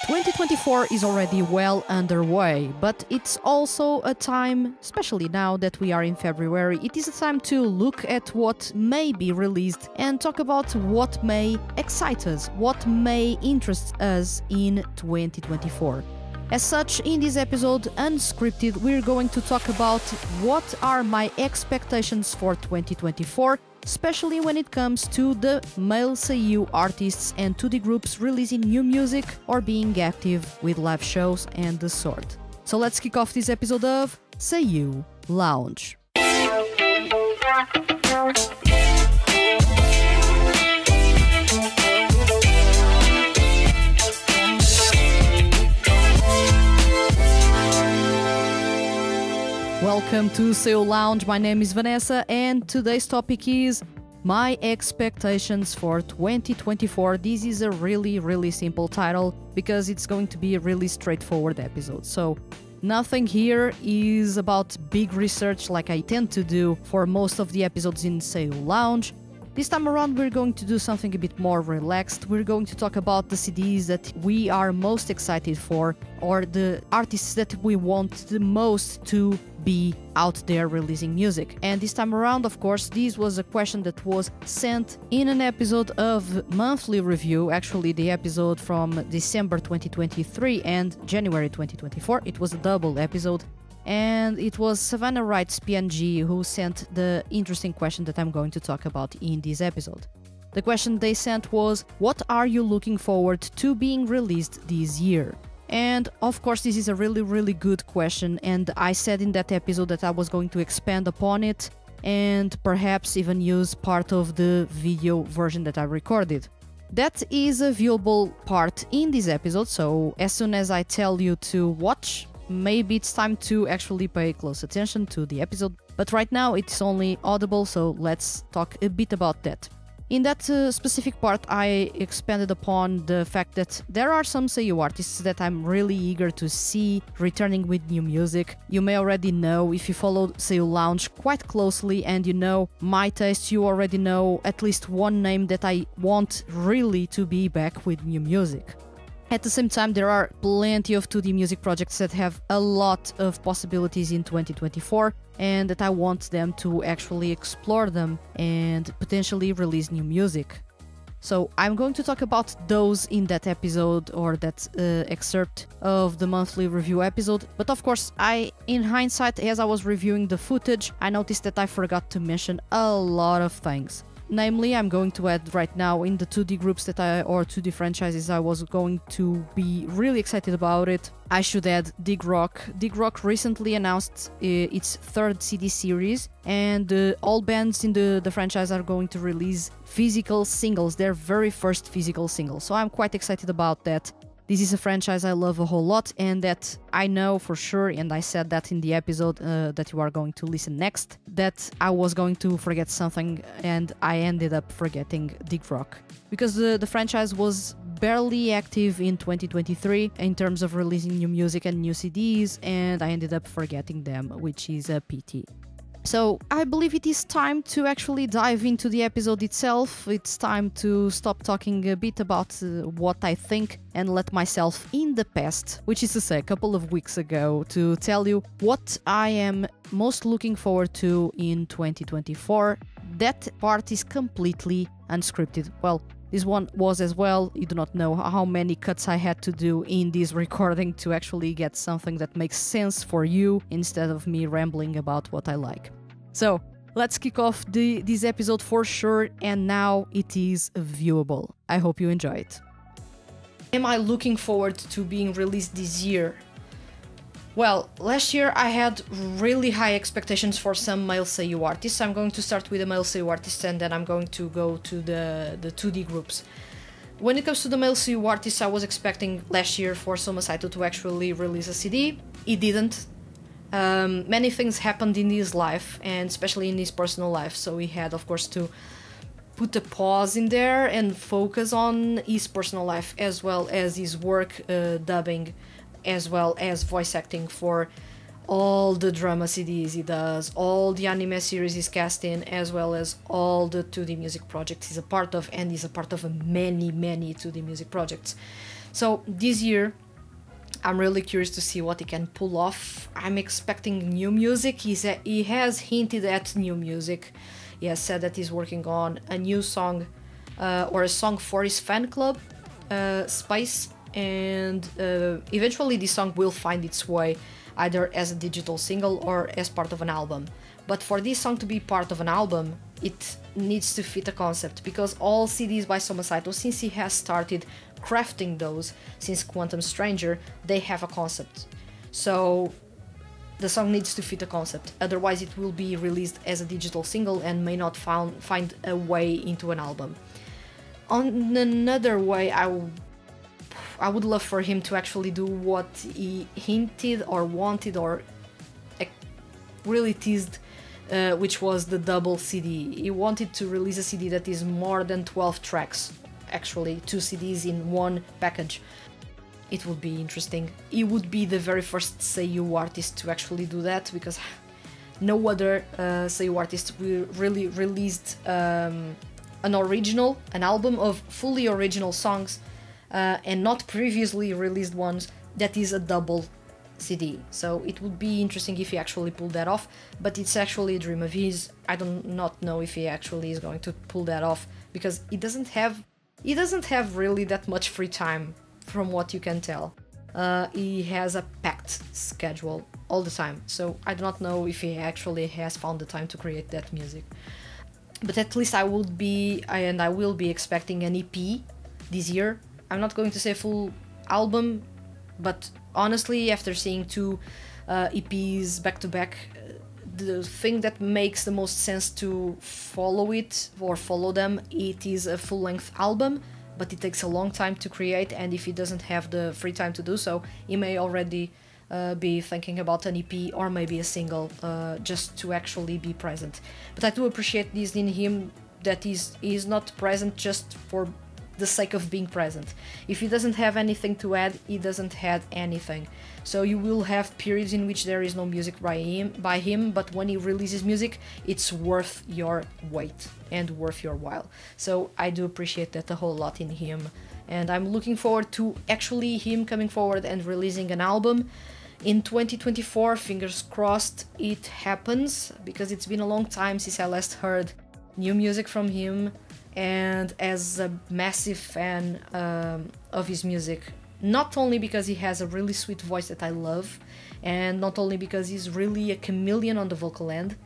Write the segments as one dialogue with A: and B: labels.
A: 2024 is already well underway, but it's also a time, especially now that we are in February, it is a time to look at what may be released and talk about what may excite us, what may interest us in 2024. As such, in this episode, unscripted, we're going to talk about what are my expectations for 2024, especially when it comes to the male SEIYUU artists and 2D groups releasing new music or being active with live shows and the sort. So let's kick off this episode of SEIYUU Lounge. Welcome to SEIYUU Lounge, my name is Vanessa and today's topic is my expectations for 2024. This is a really simple title because it's going to be a really straightforward episode. So nothing here is about big research like I tend to do for most of the episodes in SEIYUU Lounge. This time around we're going to do something a bit more relaxed. We're going to talk about the CDs that we are most excited for or the artists that we want the most to be out there releasing music. And this time around, of course, this was a question that was sent in an episode of Monthly Review, actually the episode from December 2023 and January 2024. It was a double episode. And it was SaVannaWritesPNG who sent the interesting question that I'm going to talk about in this episode. The question they sent was, what are you looking forward to being released this year? And of course this is a really good question, and I said in that episode that I was going to expand upon it and perhaps even use part of the video version that I recorded. That is a viewable part in this episode, so as soon as I tell you to watch, maybe it's time to actually pay close attention to the episode, but right now it's only audible, so let's talk a bit about that. In that specific part, I expanded upon the fact that there are some SEIYUU artists that I'm really eager to see returning with new music. You may already know, if you follow SEIYUU Lounge quite closely and you know my taste, you already know at least one name that I want really to be back with new music. At the same time, there are plenty of 2D music projects that have a lot of possibilities in 2024 and that I want them to actually explore them and potentially release new music. So I'm going to talk about those in that episode or that excerpt of the monthly review episode. But of course, in hindsight, as I was reviewing the footage, I noticed that I forgot to mention a lot of things. Namely, I'm going to add right now in the 2D groups or 2D franchises I was going to be really excited about it. I should add Dig Rock. Dig Rock recently announced its third CD series, and all bands in the franchise are going to release physical singles, their very first physical single. So I'm quite excited about that. This is a franchise I love a whole lot and that I know for sure, and I said that in the episode that you are going to listen next, that I was going to forget something and I ended up forgetting Dig Rock. Because the franchise was barely active in 2023 in terms of releasing new music and new CDs, and I ended up forgetting them, which is a pity. So I believe it is time to actually dive into the episode itself. It's time to stop talking a bit about what I think and let myself in the past, which is to say a couple of weeks ago, to tell you what I am most looking forward to in 2024. That part is completely unscripted. Well, this one was as well. You do not know how many cuts I had to do in this recording to actually get something that makes sense for you instead of me rambling about what I like. So let's kick off this episode for sure, and now it is viewable. I hope you enjoy it. Am I looking forward to being released this year? Well, last year I had really high expectations for some male SEIYUU artists. I'm going to start with the male SEIYUU artists and then I'm going to go to the 2D groups. When it comes to the male SEIYUU artists, I was expecting last year for Soma Saito to actually release a CD. It didn't. Many things happened in his life, and especially in his personal life, so he had of course to put a pause in there and focus on his personal life as well as his work dubbing, as well as voice acting for all the drama CDs he does, all the anime series he's cast in, as well as all the 2D music projects he's a part of, and he's a part of many 2D music projects. So this year I'm really curious to see what he can pull off. I'm expecting new music. He has hinted at new music. He has said that he's working on a new song, or a song for his fan club, Spice, and eventually this song will find its way either as a digital single or as part of an album. But for this song to be part of an album, it needs to fit a concept, because all CDs by SaVannaWritesPNG, since he has started crafting those since Quantum Stranger, they have a concept. So the song needs to fit a concept, otherwise it will be released as a digital single and may not find a way into an album. On another way, I would love for him to actually do what he hinted or wanted or really teased, which was the double CD. He wanted to release a CD that is more than 12 tracks, actually 2 CDs in one package. It would be interesting. He would be the very first SEIYUU artist to actually do that, because no other SEIYUU artist really released an album of fully original songs, and not previously released ones that is a double CD. So it would be interesting if he actually pulled that off, but it's actually a dream of his. I do not know if he actually is going to pull that off, because he doesn't have really that much free time, from what you can tell. He has a packed schedule all the time, so I do not know if he actually has found the time to create that music. But at least I will be expecting an EP this year. I'm not going to say full album, but honestly, after seeing 2 EPs back to back, the thing that makes the most sense to follow them, it is a full-length album, but it takes a long time to create, and if he doesn't have the free time to do so, he may already be thinking about an EP or maybe a single, just to actually be present. But I do appreciate this in him, that he's not present just for the sake of being present. If he doesn't have anything to add, he doesn't add anything. So you will have periods in which there is no music by him, but when he releases music, it's worth your wait and worth your while. So I do appreciate that a whole lot in him, and I'm looking forward to actually him coming forward and releasing an album in 2024. Fingers crossed it happens, because it's been a long time since I last heard new music from him. And as a massive fan of his music, not only because he has a really sweet voice that I love, and not only because he's really a chameleon on the vocal end,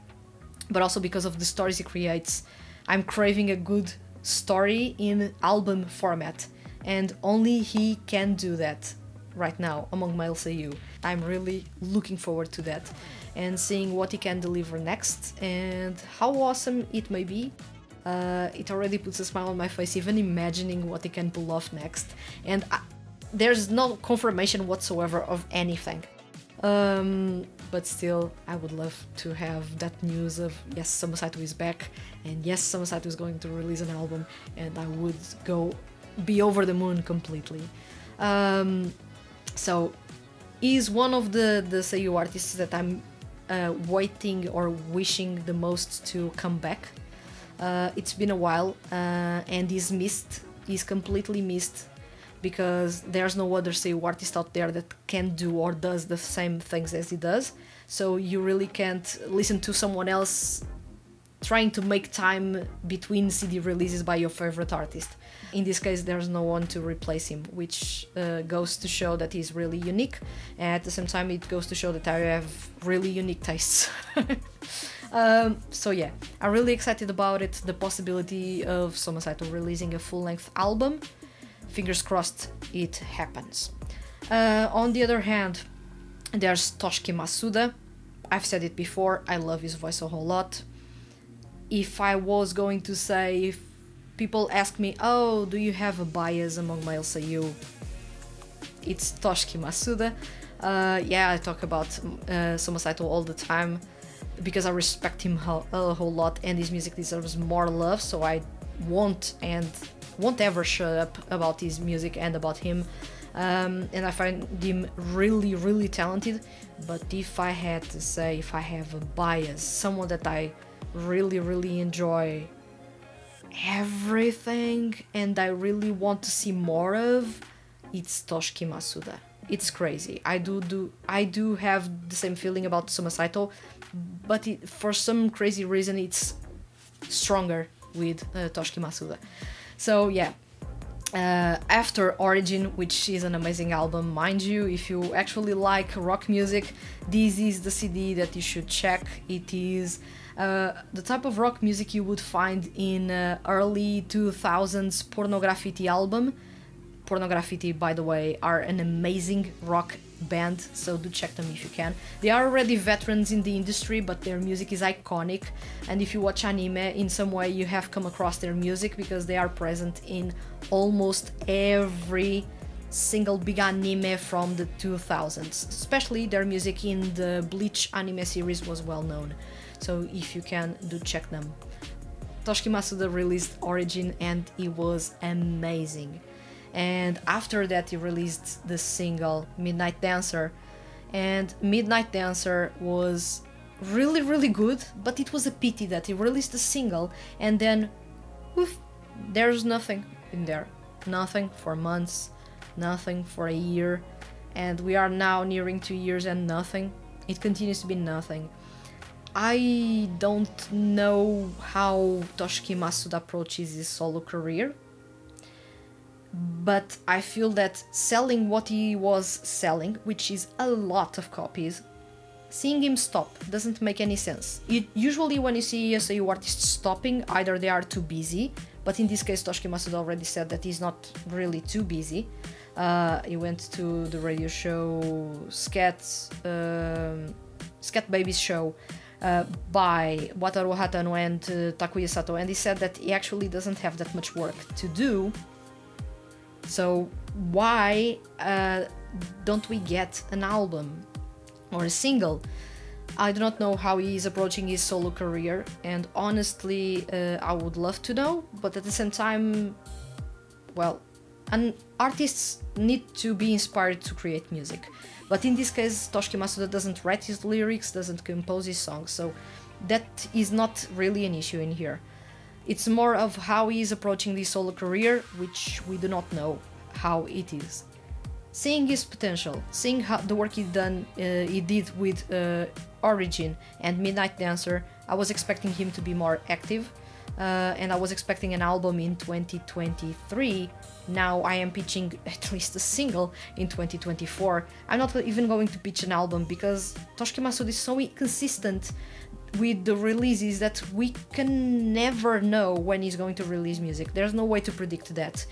A: but also because of the stories he creates. I'm craving a good story in album format, and only he can do that right now among male SEIYUU. I'm really looking forward to that, and seeing what he can deliver next, and how awesome it may be. It already puts a smile on my face even imagining what he can pull off next, and there's no confirmation whatsoever of anything. But still, I would love to have that news of yes, SaVannaWritesPNG is back, and yes, SaVannaWritesPNG is going to release an album, and I would be over the moon completely. So he's one of the SEIYUU artists that I'm waiting or wishing the most to come back. It's been a while, and he's completely missed, because there's no other SEIYUU artist out there that can do or does the same things as he does, so you really can't listen to someone else trying to make time between CD releases by your favorite artist. In this case, there's no one to replace him, which goes to show that he's really unique, and at the same time it goes to show that I have really unique tastes. So yeah, I'm really excited about it, the possibility of SaVannaWritesPNG releasing a full-length album. Fingers crossed it happens. On the other hand, there's Toshiki Masuda. I've said it before, I love his voice a whole lot. If I was going to say, if people ask me, oh, do you have a bias among male SEIYUU? It's Toshiki Masuda. Yeah, I talk about SaVannaWritesPNG all the time, because I respect him a whole lot, and his music deserves more love, so I won't ever shut up about his music and about him. And I find him really, really talented. But if I had to say, if I have a bias, someone that I really, really enjoy everything and I really want to see more of, it's Toshiki Masuda. It's crazy. I do have the same feeling about Suma Saito, but for some crazy reason it's stronger with Toshiki Masuda. So yeah, after Origin, which is an amazing album, mind you, if you actually like rock music, this is the CD that you should check. It is the type of rock music you would find in early 2000s Pornograffiti album. Pornograffiti, by the way, are an amazing rock band, so do check them if you can. They are already veterans in the industry, but their music is iconic, and if you watch anime, in some way you have come across their music because they are present in almost every single big anime from the 2000s. Especially their music in the Bleach anime series was well known, so if you can, do check them. Toshiki Masuda released Origin and it was amazing. And after that he released the single Midnight Dancer, and Midnight Dancer was really good, but it was a pity that he released the single and then oof, there's nothing in there. Nothing for months, nothing for a year, and we are now nearing 2 years and nothing. It continues to be nothing. I don't know how Toshiki Masuda approaches his solo career, but I feel that selling what he was selling, which is a lot of copies, seeing him stop doesn't make any sense. Usually when you see SEIYUU artists stopping, either they are too busy, but in this case Toshiki Masuda already said that he's not really too busy. He went to the radio show Scat Baby's show by Wataru Hatano and Takuya Sato, and he said that he actually doesn't have that much work to do. So why don't we get an album or a single? I do not know how he is approaching his solo career, and honestly I would love to know, but at the same time, well, artists need to be inspired to create music. But in this case Toshiki Masuda doesn't write his lyrics, doesn't compose his songs, so that is not really an issue in here. It's more of how he is approaching the solo career, which we do not know how it is. Seeing his potential, seeing how the work he did with Origin and Midnight Dancer, I was expecting him to be more active, and I was expecting an album in 2023. Now I am pitching at least a single in 2024. I'm not even going to pitch an album because Toshiki Masuda is so inconsistent with the releases that we can never know when he's going to release music. There's no way to predict that.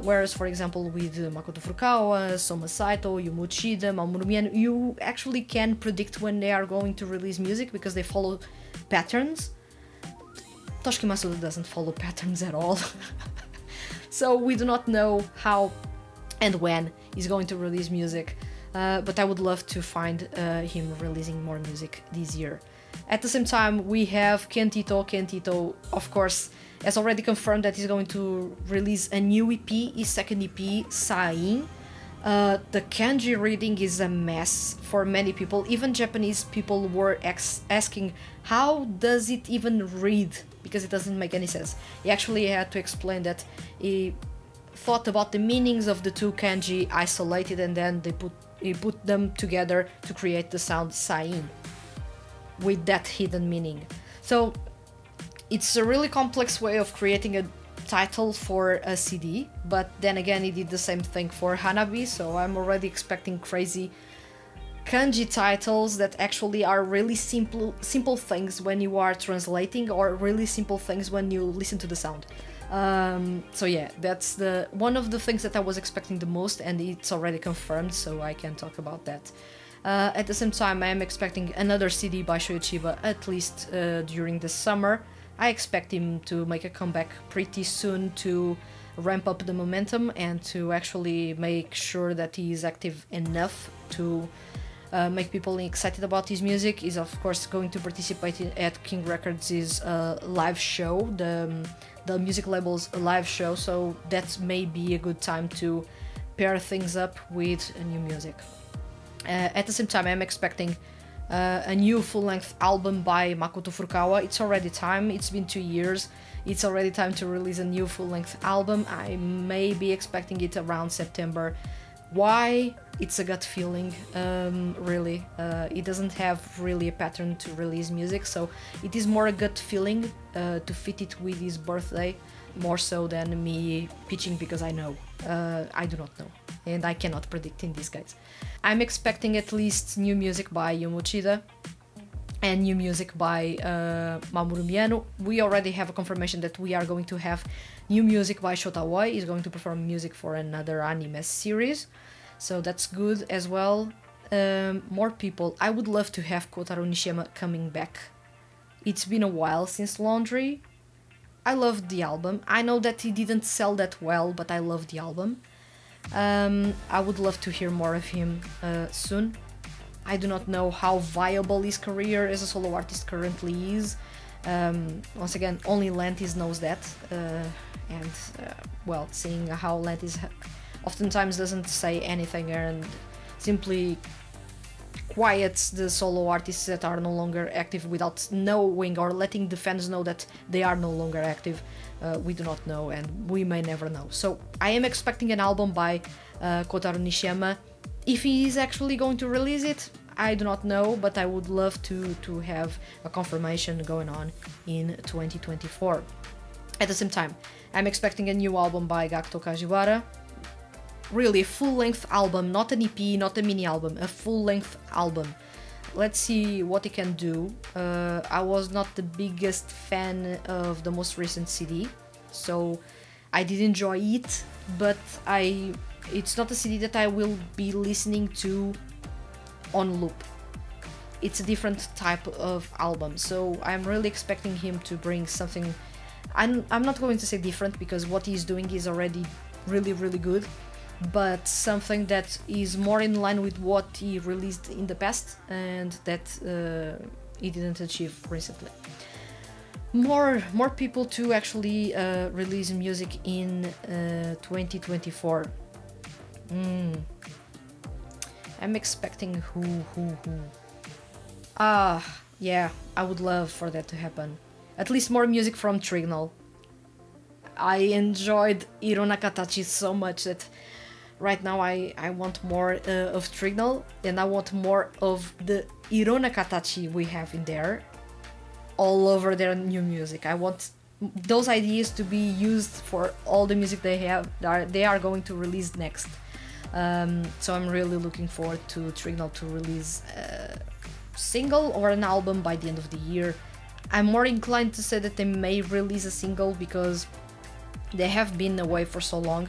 A: Whereas, for example, with Makoto Furukawa, Soma Saito, Yumu Uchida, Mamoru Miyano, you actually can predict when they are going to release music because they follow patterns. Toshiki Masuda doesn't follow patterns at all. So we do not know how and when he's going to release music, but I would love to find him releasing more music this year. At the same time, we have Kentito. Kentito, of course, has already confirmed that he's going to release a new EP, his second EP, Sain. The kanji reading is a mess for many people. Even Japanese people were asking, how does it even read? Because it doesn't make any sense. He actually had to explain that he thought about the meanings of the two kanji isolated, and then he put them together to create the sound Sain, with that hidden meaning. So it's a really complex way of creating a title for a CD, but then again he did the same thing for Hanabi, so I'm already expecting crazy kanji titles that actually are really simple things when you are translating, or really simple things when you listen to the sound. So yeah, that's one of the things that I was expecting the most, and it's already confirmed, so I can talk about that. At the same time, I am expecting another CD by Shoyo Chiba, at least during the summer. I expect him to make a comeback pretty soon to ramp up the momentum and to actually make sure that he is active enough to make people excited about his music. He's of course going to participate at King Records' live show, the music label's live show, so that may be a good time to pair things up with new music. At the same time, I'm expecting a new full-length album by Makoto Furukawa. It's already time. It's been 2 years. It's already time to release a new full-length album. I may be expecting it around September. Why? It's a gut feeling, really. It doesn't have really a pattern to release music, so it is more a gut feeling to fit it with his birthday, more so than me pitching because I know. I do not know, and I cannot predict in these guys. I'm expecting at least new music by Yomochida and new music by Mamoru Miyano. We already have a confirmation that we are going to have new music by Shota Oi. He's going to perform music for another anime series, so that's good as well. More people. I would love to have Kotaro Nishiyama coming back. It's been a while since Laundry. I loved the album. I know that he didn't sell that well, but I loved the album. I would love to hear more of him soon. I do not know how viable his career as a solo artist currently is. Once again, only Lantis knows that. Well, seeing how Lantis oftentimes doesn't say anything and simply quiets the solo artists that are no longer active without knowing or letting the fans know that they are no longer active. We do not know, and we may never know. So I am expecting an album by Kotaro Nishiyama. If he is actually going to release it, I do not know, but I would love to have a confirmation going on in 2024. At the same time, I'm expecting a new album by Gakuto Kajiwara. Really, a full-length album, not an EP, not a mini album, a full-length album. Let's see what he can do. I was not the biggest fan of the most recent CD, so I did enjoy it, but it's not a CD that I will be listening to on loop. It's a different type of album, so I'm really expecting him to bring something. I'm not going to say different because what he's doing is already really, really good, but something that is more in line with what he released in the past and that he didn't achieve recently. More people to actually release music in 2024. I'm expecting who? Yeah, I would love for that to happen. At least more music from Trignal. I enjoyed Hiro Nakatachi so much that right now I want more of Trignal, and I want more of the Hiro Nakatachi we have in there all over their new music. I want those ideas to be used for all the music they are going to release next. So I'm really looking forward to Trignal to release a single or an album by the end of the year. I'm more inclined to say that they may release a single because they have been away for so long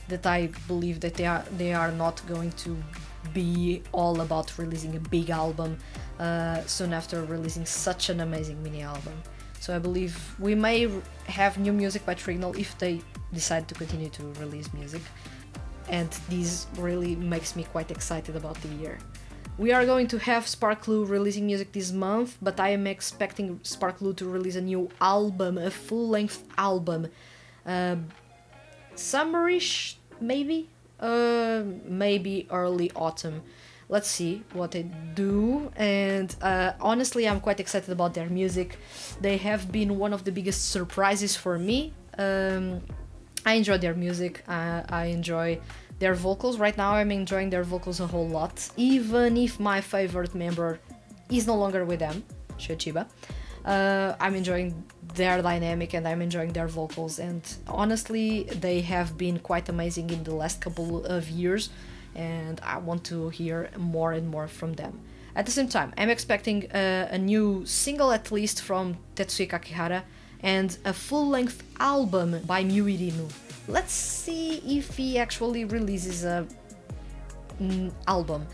A: that I believe that they are not going to be all about releasing a big album soon after releasing such an amazing mini album. So I believe we may have new music by Trignal if they decide to continue to release music, and this really makes me quite excited about the year. We are going to have Sparklu releasing music this month, but I am expecting Sparklu to release a new album, a full-length album. Summerish, maybe? Maybe early autumn. Let's see what they do, and honestly I'm quite excited about their music. They have been one of the biggest surprises for me. I enjoy their music, I enjoy their vocals. Right now I'm enjoying their vocals a whole lot, even if my favorite member is no longer with them, Shochiba. I'm enjoying their dynamic and I'm enjoying their vocals, and honestly they have been quite amazing in the last couple of years, and I want to hear more and more from them. At the same time, I'm expecting a new single at least from Tetsuya Kakihara and a full-length album by Muirinu. Let's see if he actually releases a album.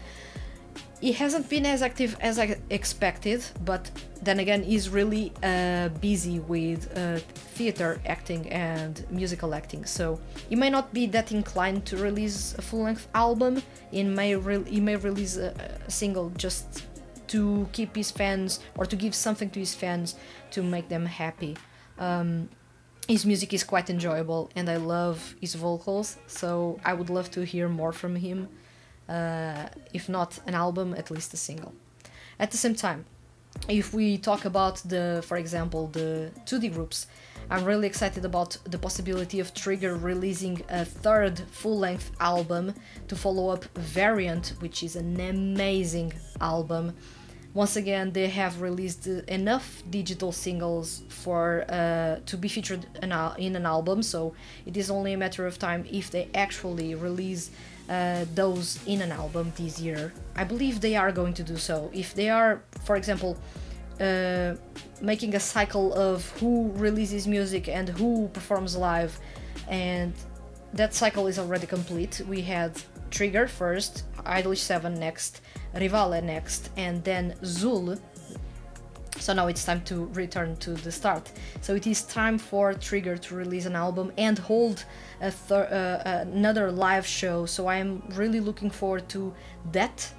A: He hasn't been as active as I expected, but then again he's really busy with theater acting and musical acting, so he may not be that inclined to release a full-length album. He may release a single just to keep his fans, or to give something to his fans to make them happy. His music is quite enjoyable and I love his vocals, so I would love to hear more from him. If not an album, at least a single. At the same time, if we talk about for example, the 2D groups, I'm really excited about the possibility of Trigger releasing a third full-length album to follow up Variant, which is an amazing album. Once again, they have released enough digital singles for to be featured in an album, so it is only a matter of time if they actually release those in an album this year. I believe they are going to do so. If they are, for example, making a cycle of who releases music and who performs live, and that cycle is already complete. We had Trigger first, Idolish 7 next, Rivale next, and then Zul. So now it's time to return to the start. So it is time for Trigger to release an album and hold another live show. So I am really looking forward to that,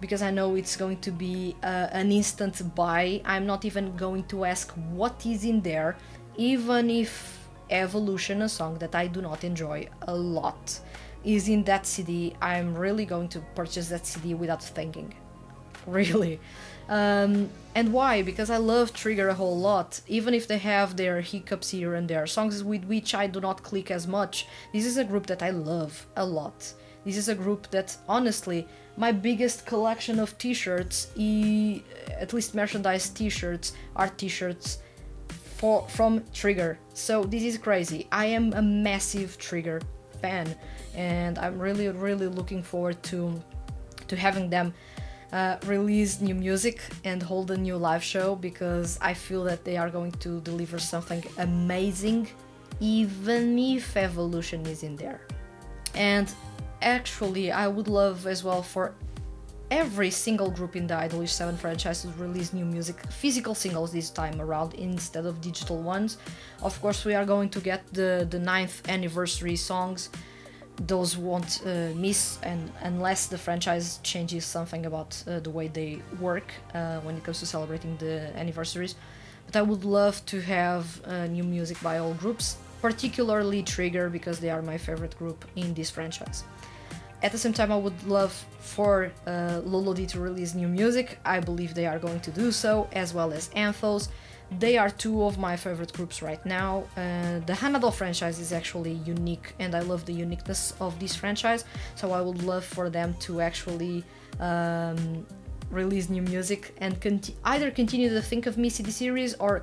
A: because I know it's going to be an instant buy. I'm not even going to ask what is in there, even if Evolution, a song that I do not enjoy a lot, is in that CD. I'm really going to purchase that CD without thinking. Really. And why? Because I love Trigger a whole lot, even if they have their hiccups here and there, songs with which I do not click as much. This is a group that I love a lot. This is a group that, honestly, my biggest collection of t-shirts, at least merchandise t-shirts, are t-shirts from Trigger. So this is crazy. I am a massive Trigger fan, and I'm really looking forward to having them release new music and hold a new live show, because I feel that they are going to deliver something amazing, even if Evolution is in there. And actually, I would love as well for every single group in the Idolish 7 franchise to release new music, physical singles this time around instead of digital ones. Of course, we are going to get the 9th anniversary songs. Those won't miss, and unless the franchise changes something about the way they work when it comes to celebrating the anniversaries. But I would love to have new music by all groups, particularly Trigger, because they are my favorite group in this franchise. At the same time, I would love for Lolody to release new music. I believe they are going to do so, as well as Anthos. They are two of my favorite groups right now. The Hanadol franchise is actually unique, and I love the uniqueness of this franchise, so I would love for them to actually release new music and either continue the Think of Me CD series or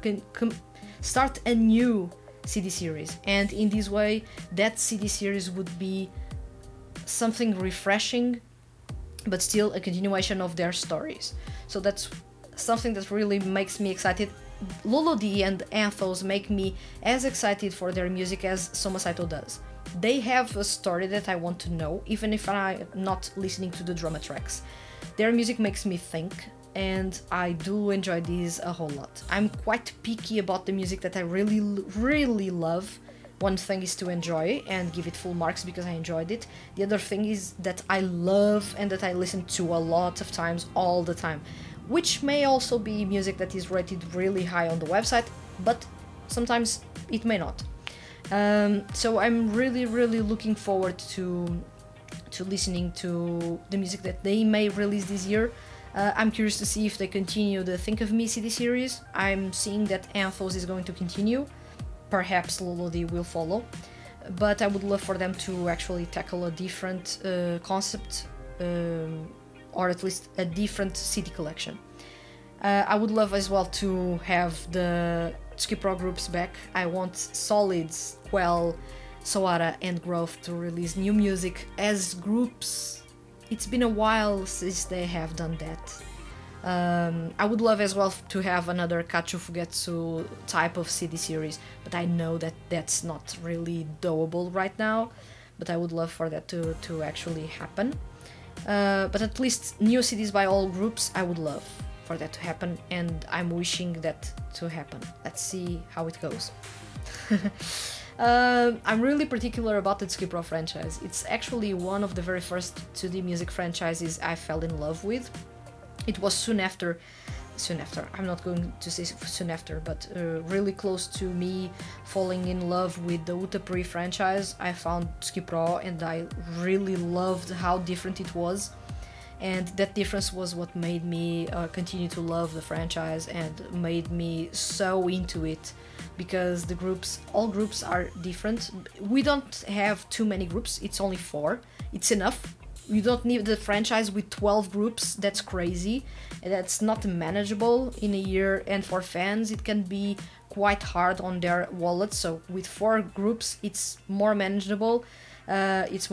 A: start a new CD series. And in this way, that CD series would be something refreshing, but still a continuation of their stories. So that's something that really makes me excited. Lolody and Anthos make me as excited for their music as Soma Saito does. They have a story that I want to know, even if I'm not listening to the drama tracks. Their music makes me think, and I do enjoy these a whole lot. I'm quite picky about the music that I really love. One thing is to enjoy and give it full marks because I enjoyed it. The other thing is that I love and that I listen to a lot of times, all the time, which may also be music that is rated really high on the website, but sometimes it may not. So I'm really looking forward to listening to the music that they may release this year. I'm curious to see if they continue the Think of Me CD series. I'm seeing that Anthos is going to continue. Perhaps Lolody will follow, but I would love for them to actually tackle a different concept, or at least a different city collection. I would love as well to have the Skip Row groups back. I want Solids, Quell, Soara and Growth to release new music as groups. It's been a while since they have done that. I would love as well to have another Kachu Fugetsu type of CD series, but I know that that's not really doable right now, but I would love for that to actually happen. But at least new CDs by all groups, I would love for that to happen, and I'm wishing that to happen. Let's see how it goes. I'm really particular about the Skip Row franchise. It's actually one of the very first 2D music franchises I fell in love with. It was soon after, I'm not going to say soon after, but really close to me falling in love with the Utapri franchise. I found Skip Row and I really loved how different it was. and that difference was what made me continue to love the franchise and made me so into it, because all groups are different. We don't have too many groups, it's only 4, it's enough. You don't need the franchise with 12 groups, that's crazy, that's not manageable in a year, and for fans it can be quite hard on their wallets. So with 4 groups it's more manageable. It's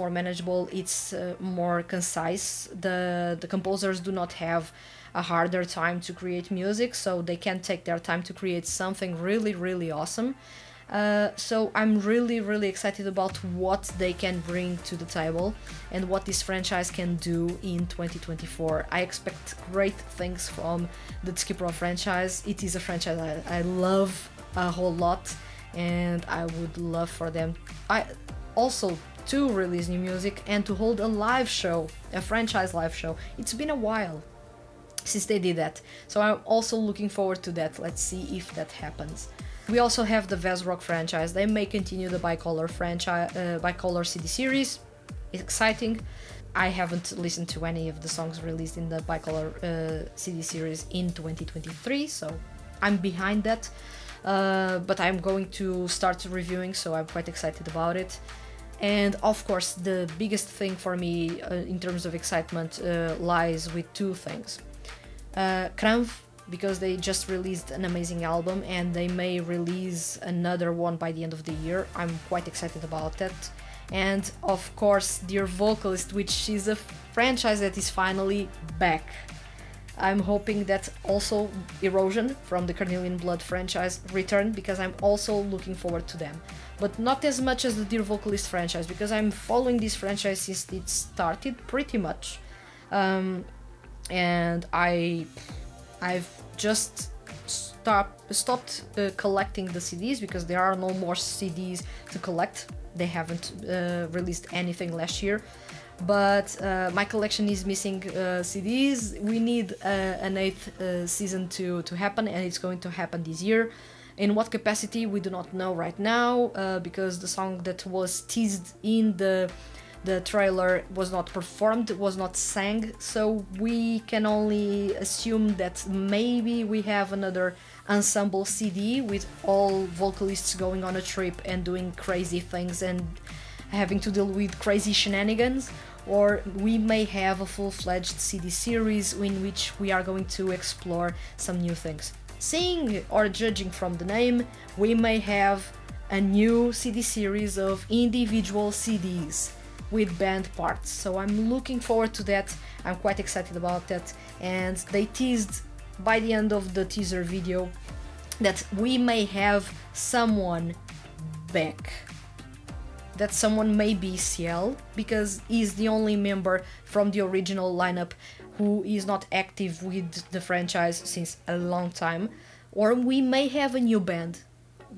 A: more concise. The composers do not have a harder time to create music, so they can take their time to create something really, really awesome. So I'm really, really excited about what they can bring to the table and what this franchise can do in 2024. I expect great things from the THTFHQ franchise. It is a franchise I love a whole lot, and I would love for them also to release new music and to hold a live show, a franchise live show. It's been a while since they did that, so I'm also looking forward to that. Let's see if that happens. We also have the VSRock franchise. They may continue the Bicolor franchise, Bicolor CD series. It's exciting. I haven't listened to any of the songs released in the Bicolor CD series in 2023, so I'm behind that. But I'm going to start reviewing, so I'm quite excited about it. And of course, the biggest thing for me in terms of excitement lies with 2 things. Cranv, because they just released an amazing album and they may release another one by the end of the year. I'm quite excited about that. And of course, Dear Vocalist, which is a franchise that is finally back. I'm hoping that also Erosion from the Carnelian Blood franchise return, because I'm also looking forward to them. But not as much as the Dear Vocalist franchise, because I'm following this franchise since it started pretty much. And I've just stopped collecting the CDs because there are no more CDs to collect. They haven't released anything last year. But my collection is missing CDs. We need an 8th season to happen, and it's going to happen this year. In what capacity, we do not know right now, because the song that was teased in the trailer was not performed, was not sang, so we can only assume that maybe we have another ensemble CD with all vocalists going on a trip and doing crazy things and having to deal with crazy shenanigans, or we may have a full-fledged CD series in which we are going to explore some new things. Seeing or judging from the name, we may have a new CD series of individual CDs with band parts, so I'm looking forward to that. I'm quite excited about that, and they teased by the end of the teaser video that we may have someone back. That someone may be Ciel, because he's the only member from the original lineup who is not active with the franchise since a long time. Or we may have a new band,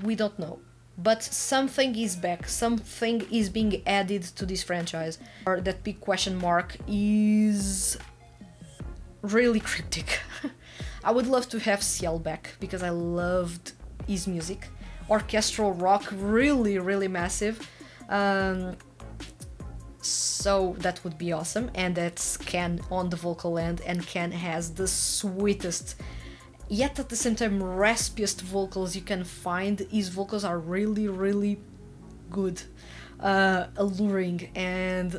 A: we don't know. But something is back, something is being added to this franchise. Or that big question mark is really cryptic. I would love to have Ciel back, because I loved his music. Orchestral rock, really, really massive. So that would be awesome, and that's Ken on the vocal end, and Ken has the sweetest, yet at the same time raspiest vocals you can find. His vocals are really, really good, alluring, and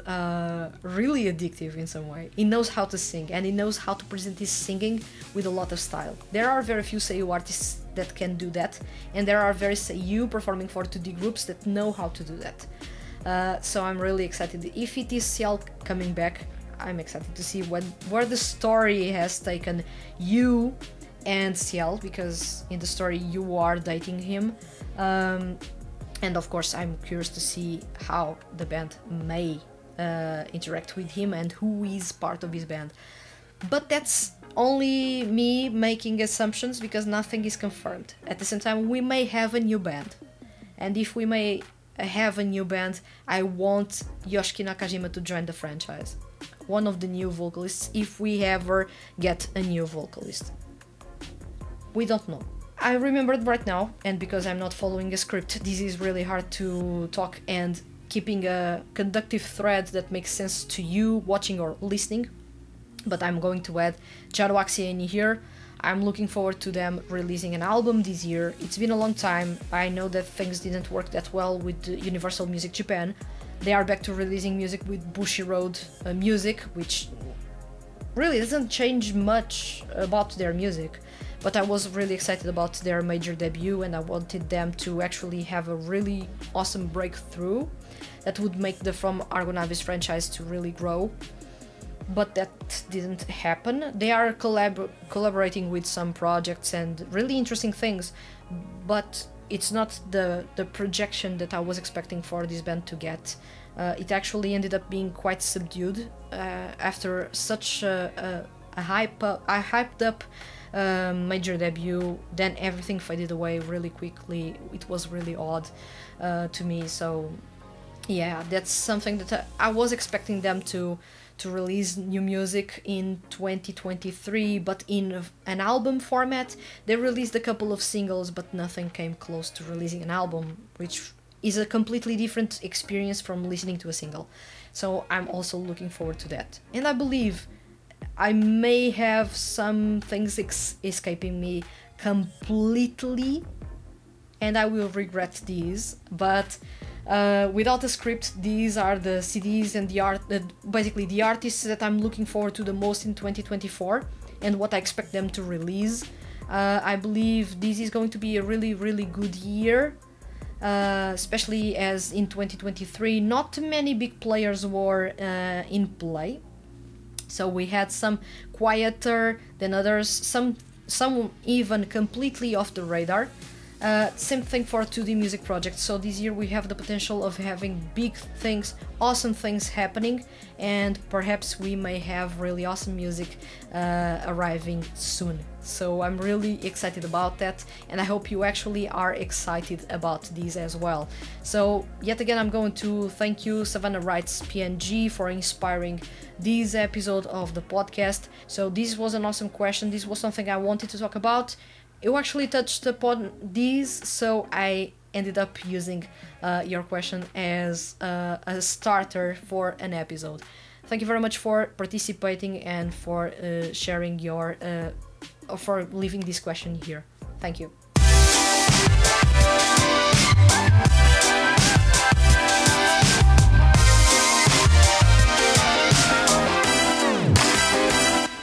A: really addictive in some way. He knows how to sing, and he knows how to present his singing with a lot of style. There are very few SEIYUU artists that can do that, and there are very SEIYUU performing for 2D groups that know how to do that. So I'm really excited. If it is Ciel coming back, I'm excited to see where the story has taken you and Ciel, because in the story you are dating him. And of course I'm curious to see how the band may interact with him and who is part of his band. But that's only me making assumptions, because nothing is confirmed. At the same time, we may have a new band. And if we may have a new band, I want Yoshiki Nakajima to join the franchise. One of the new vocalists, if we ever get a new vocalist. We don't know. I remembered right now, and because I'm not following a script, this is really hard to talk and keeping a conductive thread that makes sense to you watching or listening. but I'm going to add THTFHQ in here. I'm looking forward to them releasing an album this year. It's been a long time. I know that things didn't work that well with Universal Music Japan. They are back to releasing music with Bushiroad music, which really doesn't change much about their music. But I was really excited about their major debut, and I wanted them to actually have a really awesome breakthrough that would make the From Argonavis franchise to really grow. But that didn't happen. They are collaborating with some projects and really interesting things, but it's not the projection that I was expecting for this band to get. It actually ended up being quite subdued after such a hyped up major debut. Then everything faded away really quickly. It was really odd to me. So yeah, that's something that I was expecting them to release new music in 2023, but in an album format. They released a couple of singles, but nothing came close to releasing an album, which is a completely different experience from listening to a single. So I'm also looking forward to that. And I believe I may have some things escaping me completely, and I will regret these, but without a script, these are the CDs and the art, basically the artists that I'm looking forward to the most in 2024 and what I expect them to release. I believe this is going to be a really, really good year, especially as in 2023 not many big players were in play. So we had some quieter than others, some even completely off the radar. Same thing for 2D music projects. So this year we have the potential of having big things, awesome things happening, and perhaps we may have really awesome music arriving soon. So I'm really excited about that, and I hope you actually are excited about these as well. So yet again, I'm going to thank you, SaVannaWritesPNG, for inspiring this episode of the podcast. So this was an awesome question. This was something I wanted to talk about. You actually touched upon these, so I ended up using your question as a starter for an episode. Thank you very much for participating and for sharing your, for leaving this question here. Thank you.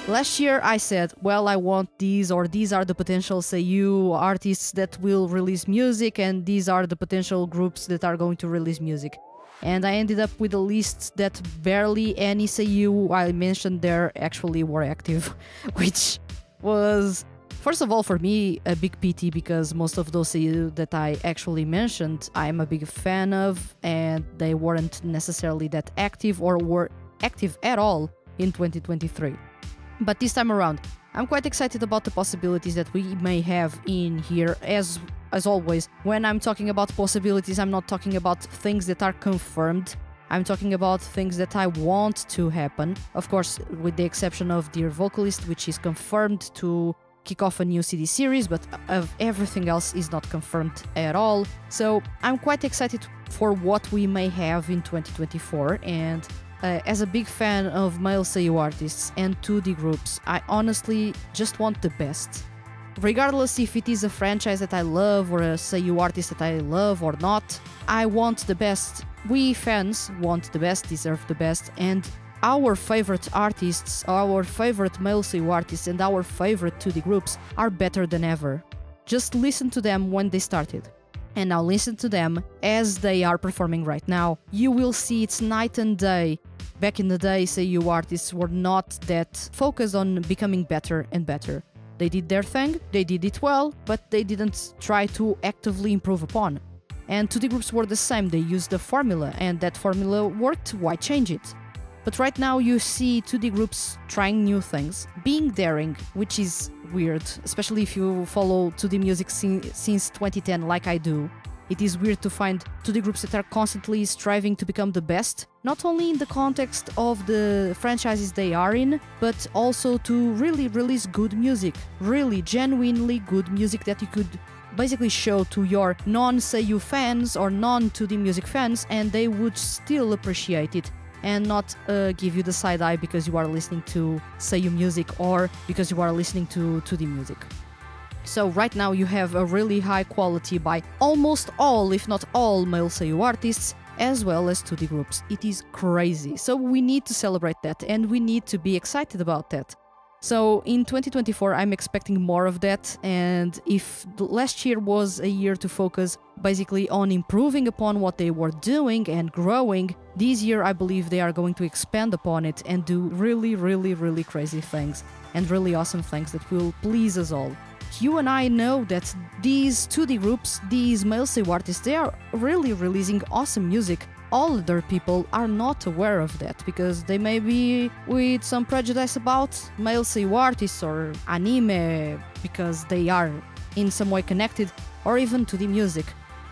A: Last year I said, well, I want these, or these are the potential SEIYUU artists that will release music, and these are the potential groups that are going to release music. And I ended up with a list that barely any SEIYUU I mentioned there actually were active, which was, first of all, for me, a big pity, because most of those SEIYUU that I actually mentioned, I'm a big fan of, and they weren't necessarily that active or were active at all in 2023. But this time around, I'm quite excited about the possibilities that we may have in here. As always, when I'm talking about possibilities, I'm not talking about things that are confirmed. I'm talking about things that I want to happen. Of course, with the exception of Dear Vocalist, which is confirmed to kick off a new CD series, but of everything else is not confirmed at all. So I'm quite excited for what we may have in 2024, and as a big fan of male SEIYUU artists and 2D groups, I honestly just want the best. Regardless if it is a franchise that I love or a SEIYUU artist that I love or not, I want the best. We fans want the best, deserve the best, and our favorite artists, our favorite male SEIYUU artists and our favorite 2D groups are better than ever. Just listen to them when they started. And now listen to them as they are performing right now. You will see it's night and day. Back in the day, SEIYUU artists were not that focused on becoming better and better. They did their thing, they did it well, but they didn't try to actively improve upon. And 2D groups were the same, they used a formula, and that formula worked, why change it? But right now you see 2D groups trying new things, being daring, which is weird, especially if you follow 2D music since 2010 like I do. It is weird to find 2D groups that are constantly striving to become the best, not only in the context of the franchises they are in, but also to really release good music, really genuinely good music that you could basically show to your non-SEIYUU fans or non-2D music fans, and they would still appreciate it. and not give you the side eye because you are listening to SEIYUU music or because you are listening to 2D music. So right now you have a really high quality by almost all, if not all, male SEIYUU artists, as well as 2D groups. It is crazy. So we need to celebrate that and we need to be excited about that. So in 2024, I'm expecting more of that, and if the last year was a year to focus basically on improving upon what they were doing and growing, this year I believe they are going to expand upon it and do really crazy things and really awesome things that will please us all. You and I know that these 2D groups, these male SEIYUU artists, they are really releasing awesome music. All other people are not aware of that because they may be with some prejudice about male SEIYUU artists or anime because they are in some way connected, or even to the music.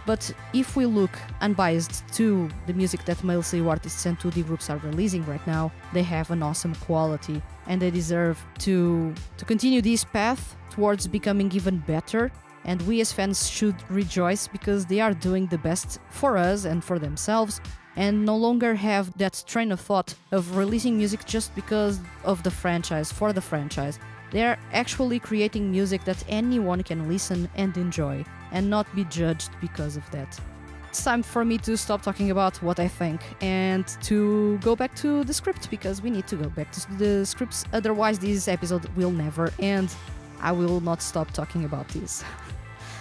A: But if we look unbiased to the music that male SEIYUU artists and 2D groups are releasing right now, they have an awesome quality and they deserve to continue this path towards becoming even better. And we as fans should rejoice because they are doing the best for us and for themselves, and no longer have that train of thought of releasing music just because of the franchise, for the franchise. They are actually creating music that anyone can listen and enjoy, and not be judged because of that. It's time for me to stop talking about what I think and to go back to the script, because we need to go back to the scripts, otherwise this episode will never end. I will not stop talking about this.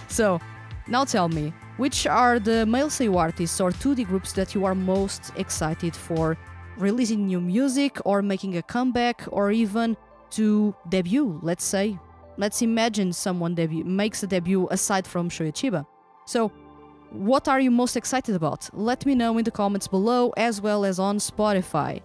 A: So, now tell me, which are the male SEIYUU artists or 2D groups that you are most excited for releasing new music or making a comeback or even to debut, let's say? Let's imagine someone makes a debut aside from Shoya Chiba. So, what are you most excited about? Let me know in the comments below as well as on Spotify.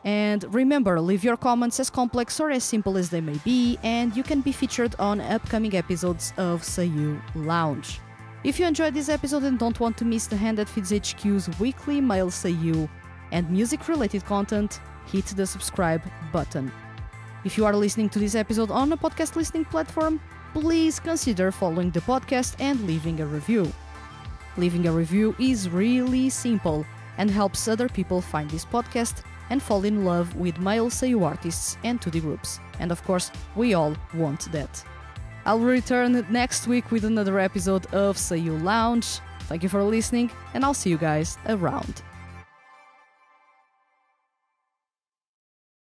A: And remember, leave your comments as complex or as simple as they may be, and you can be featured on upcoming episodes of SEIYUU Lounge. If you enjoyed this episode and don't want to miss the THTFHQ's weekly male SEIYUU and music-related content, hit the subscribe button. If you are listening to this episode on a podcast listening platform, please consider following the podcast and leaving a review. Leaving a review is really simple and helps other people find this podcast and fall in love with male SEIYUU artists and 2D groups. And of course, we all want that. I'll return next week with another episode of SEIYUU Lounge. Thank you for listening, and I'll see you guys around.